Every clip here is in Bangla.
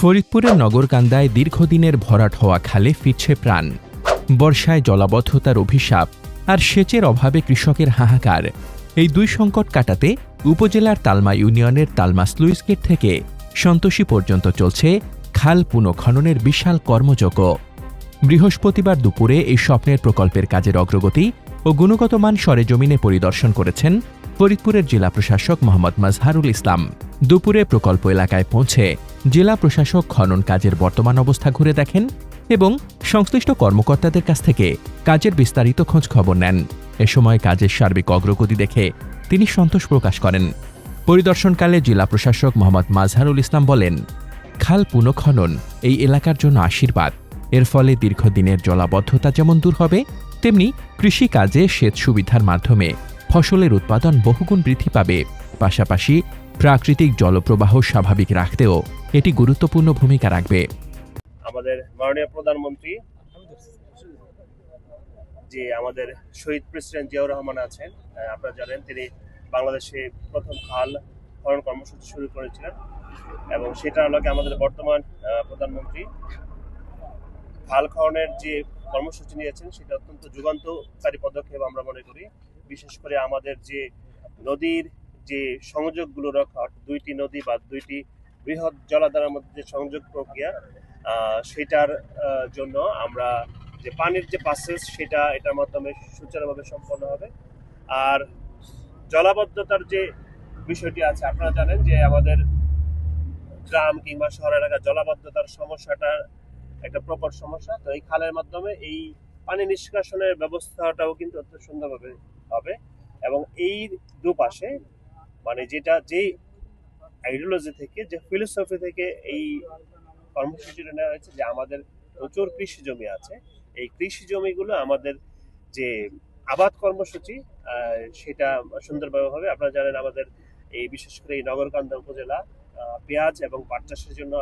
ফরিদপুরের নগরকান্দায় দীর্ঘদিনের ভরাট হওয়া খালে ফিরছে প্রাণ। বর্ষায় জলাবদ্ধতার অভিশাপ আর সেচের অভাবে কৃষকের হাহাকার। এই দুই সংকট কাটাতে উপজেলার তালমা ইউনিয়নের তালমা স্লুইস গেট থেকে সন্তোষী পর্যন্ত চলছে খাল পুনঃখননের বিশাল কর্মযজ্ঞ। বৃহস্পতিবার দুপুরে এই স্বপ্নের প্রকল্পের কাজের অগ্রগতি ও গুণগত মান সরেজমিনে পরিদর্শন করেছেন ফরিদপুরের জেলা প্রশাসক মোহাম্মদ মাজহারুল ইসলাম। দুপুরে প্রকল্প এলাকায় পৌঁছে জেলা প্রশাসক খনন কাজের বর্তমান অবস্থা ঘুরে দেখেন এবং সংশ্লিষ্ট কর্মকর্তাদের কাছ থেকে কাজের বিস্তারিত খোঁজ খবর নেন। এ সময় কাজের সার্বিক অগ্রগতি দেখে তিনি সন্তোষ প্রকাশ করেন। পরিদর্শনকালে জেলা প্রশাসক মোহাম্মদ মাজহারুল ইসলাম বলেন, খাল পুনঃখনন এই এলাকার জন্য আশীর্বাদ। এর ফলে দীর্ঘদিনের জলাবদ্ধতা যেমন দূর হবে, তেমনি কৃষিকাজে সেচ সুবিধার মাধ্যমে ফসলের উৎপাদন বহুগুণ বৃদ্ধি পাবে। পাশাপাশি প্রাকৃতিক জলপ্রবাহ স্বাভাবিক রাখতেও এটি গুরুত্বপূর্ণ ভূমিকা রাখবে। আমাদের মাননীয় প্রধানমন্ত্রী যে আমাদের শহীদ প্রেসিডেন্ট জিয়াউর রহমান আছেন, আপনারা জানেন তিনি বাংলাদেশে প্রথম খাল খনন কর্মসূচি শুরু করেছিলেন এবং সেটা আলোকে আমাদের বর্তমান প্রধানমন্ত্রী খাল খননের যে কর্মসূচি নিয়েছেন সেটা অত্যন্ত যুগান্তকারী পদক্ষেপ আমরা মনে করি। বিশেষ করে আমাদের যে নদীর যে সংযোগগুলো রক্ষা, দুইটি নদী বা দুইটি বৃহৎ জলাধারের মধ্যে যে সংযোগ প্রক্রিয়া, সেটার জন্য আমরা যে পানির যে পাসেস সেটা এটার মাধ্যমে সুচারুভাবে সম্পন্ন হবে। আর জলাবদ্ধতার যে বিষয়টি আছে, আপনারা জানেন যে আমাদের গ্রাম কিংবা শহর এলাকার জলাবদ্ধতার সমস্যাটা একটা প্রকট সমস্যা। তো এই খালের মাধ্যমে এই পানি নিষ্কাশনের ব্যবস্থাটাও কিন্তু অত্যন্ত সুন্দরভাবে হবে এবং এই দুপাশে মানে যেটা যে আইডিওলজি থেকে যে ফিলোসফি থেকে এই কর্মসূচিটা নেওয়া হয়েছে যে আমাদের প্রচুর কৃষি জমি আছে, এই কৃষি জমিগুলো আমাদের যে আবাদ কর্মসূচি সেটা সুন্দরভাবে হবে। আপনারা জানেন আমাদের এই বিশেষ করে এই নগরকান্দা উপজেলা পেঁয়াজ এবং পাট চাষের জন্য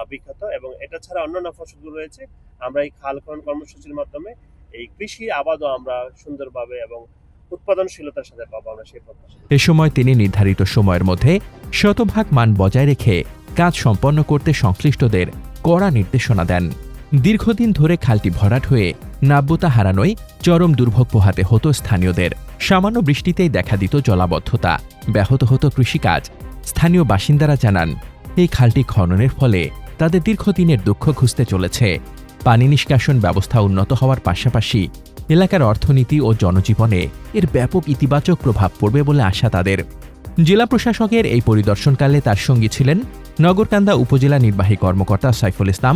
বিখ্যাত এবং এটা ছাড়া অন্যান্য ফসলগুলো রয়েছে। আমরা এই খাল খনন কর্মসূচির মাধ্যমে এই কৃষি আবাদও আমরা সুন্দরভাবে এবং উৎপাদনশীলতার সাথে পাবো আমরা সেই প্রত্যাশা। এ সময় তিনি নির্ধারিত সময়ের মধ্যে শতভাগ মান বজায় রেখে কাজ সম্পন্ন করতে সংশ্লিষ্টদের কড়া নির্দেশনা দেন। দীর্ঘদিন ধরে খালটি ভরাট হয়ে নাব্যতা হারানোয় চরম দুর্ভোগ পোহাতে হতো স্থানীয়দের। সামান্য বৃষ্টিতেই দেখা দিত জলাবদ্ধতা, ব্যাহত হতো কৃষিকাজ। স্থানীয় বাসিন্দারা জানান, এই খালটি খননের ফলে তাদের দীর্ঘদিনের দুঃখ ঘুচতে চলেছে। পানি নিষ্কাশন ব্যবস্থা উন্নত হওয়ার পাশাপাশি এলাকার অর্থনীতি ও জনজীবনে এর ব্যাপক ইতিবাচক প্রভাব পড়বে বলে আশা তাদের। জেলা প্রশাসকের এই পরিদর্শনকালে তার সঙ্গী ছিলেন নগরকান্দা উপজেলা নির্বাহী কর্মকর্তা সাইফুল ইসলাম,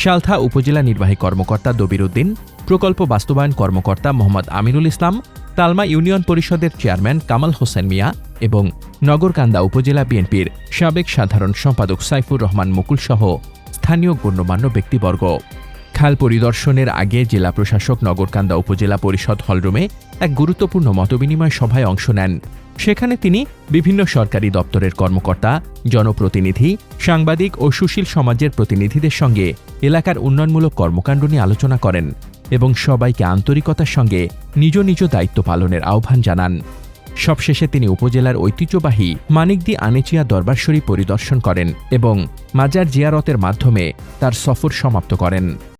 সালথা উপজেলা নির্বাহী কর্মকর্তা দবির উদ্দিন, প্রকল্প বাস্তবায়ন কর্মকর্তা মোহাম্মদ আমিনুল ইসলাম, তালমা ইউনিয়ন পরিষদের চেয়ারম্যান কামাল হোসেন মিয়া এবং নগরকান্দা উপজেলা বিএনপির সাবেক সাধারণ সম্পাদক সাইফুর রহমান মুকুল সহ স্থানীয় গণ্যমান্য ব্যক্তিবর্গ। খাল পরিদর্শনের আগে জেলা প্রশাসক নগরকান্দা উপজেলা পরিষদ হলরুমে এক গুরুত্বপূর্ণ মতবিনিময় সভায় অংশ নেন। সেখানে তিনি বিভিন্ন সরকারি দপ্তরের কর্মকর্তা, জনপ্রতিনিধি, সাংবাদিক ও সুশীল সমাজের প্রতিনিধিদের সঙ্গে এলাকার উন্নয়নমূলক কর্মকাণ্ড নিয়ে আলোচনা করেন এবং সবাইকে আন্তরিকতার সঙ্গে নিজ নিজ দায়িত্ব পালনের আহ্বান জানান। সবশেষে তিনি উপজেলার ঐতিহ্যবাহী মানিকদি আনেচিয়া দরবার শরীফ পরিদর্শন করেন এবং মাজার জিয়ারতের মাধ্যমে তার সফর সমাপ্ত করেন।